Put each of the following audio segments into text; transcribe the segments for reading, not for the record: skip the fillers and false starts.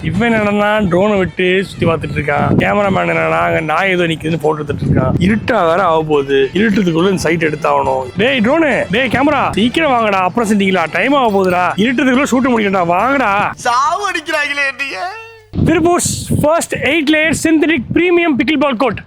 இவன் என்னன்னா ட்ரோனை விட்டு சுத்தி பார்த்துட்டு இருக்கான். கேமராமேன் என்னன்னா நான் ஏதோ நிக்குதுன்னு போட்டோ எடுத்துட்டு இருக்கான். இருட்டா வேற ஆக போகுது. இருட்டுறதுக்குள்ள இந்த சைட் எடுத்தாகணும். டேய் ட்ரோனு, டேய் கேமரா, சீக்கிரம் வாங்கடா. அப்புறம் செஞ்சீங்களா, டைம் ஆக போகுதுடா. இருட்டுறதுக்குள்ள ஷூட் முடிக்கடா, வாங்கடா. சாவு அடிக்கிறாங்களே நீங்க. Tiruppur's first 8 layer synthetic premium pickleball court.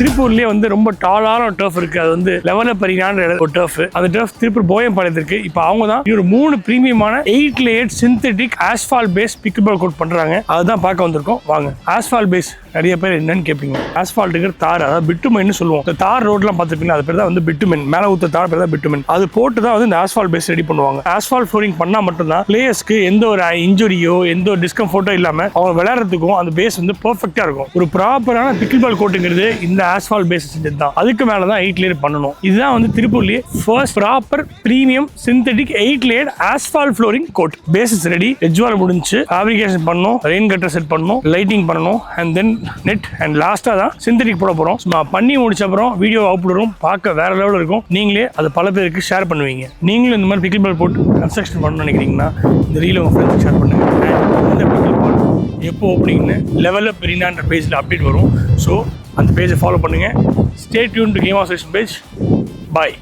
திருப்பூர்லயே வந்து ரொம்ப டாலான டர்ஃப் இருக்கு. அது வந்து லெவலப்பரியான ஒரு டர்ஃப். அந்த டர்ஃப் திருப்பூர் போயம்பாளையத்துல இருக்கு. இப்போ அவங்க தான் ஒரு 3 பிரீமியமான 8 layer synthetic asphalt based pickleball court பண்றாங்க. அதுதான் பார்க்க வந்திருக்கோம். வாங்க. asphalt base நிறைய பேர் என்னன்னு கேட்பீங்க. ஆஸ்பால்ட்டுங்கிற தார், அதாவது பிட்டுமென்னு சொல்லுவோம். இந்த தார் ரோட்லாம் பார்த்துருப்பீங்க, அது பேர் தான் வந்து பிட்டுமென். மேலே ஊற்ற தார் பேர் தான் பிட்டுமென். அது போட்டு தான் வந்து இந்த ஆஸ்பால்ட் பேஸ் ரெடி பண்ணுவாங்க. ஆஸ்பால்ட் ஃப்ளோரிங் பண்ணால் மட்டும்தான் பிளேயர்ஸ்க்கு எந்த ஒரு இன்ஜுரியோ எந்த ஒரு டிஸ்கம்ஃபர்ட்டோ இல்லாமல் அவங்க விளையாடுறதுக்கும் அந்த பேஸ் வந்து பெர்ஃபெக்டாக இருக்கும். ஒரு ப்ராப்பரான பிக்கிள்பால் கோட்டுங்கிறது இந்த ஆஸ்பால்ட் பேஸ் செஞ்சது தான். அதுக்கு மேலே தான் 8 layer பண்ணணும். இதுதான் வந்து திருப்பூர்லேயே first proper premium synthetic 8 layer asphalt flooring coat. Bases ready, edge wall முடிஞ்சு, ஃபேப்ரிகேஷன் பண்ணணும், ரெயின் கட்டர் செட் பண்ணணும், லைட்டிங் பண்ணணும், அண்ட் தென் நெட் அண்ட் லாஸ்டா தான் சிந்தட்டிக் போட போறோம். பண்ணி முடிச்ச அப்புறம் வீடியோ அப்லோட் வரும். பார்க்க வேற லெவலில் இருக்கும். நீங்களே அது பல பேருக்கு ஷேர் பண்ணுவீங்க. நீங்களும் இந்த மாதிரி பிக்கிள் பால் போட்டு கன்ஸ்ட்ரக்ஷன் பண்ணணும்னு நினைக்கிறீங்கன்னா இந்த ரீல் உங்க ஃப்ரெண்ட்ஸ் ஷேர் பண்ணுங்க. இந்த பிக்கிள் பால் எப்போ ஓப்பனிங்னு லெவலில் பெரினான்ற பேஜில் அப்டேட் வரும். ஸோ அந்த பேஜை ஃபாலோ பண்ணுங்க. Stay tune to game of page. Bye.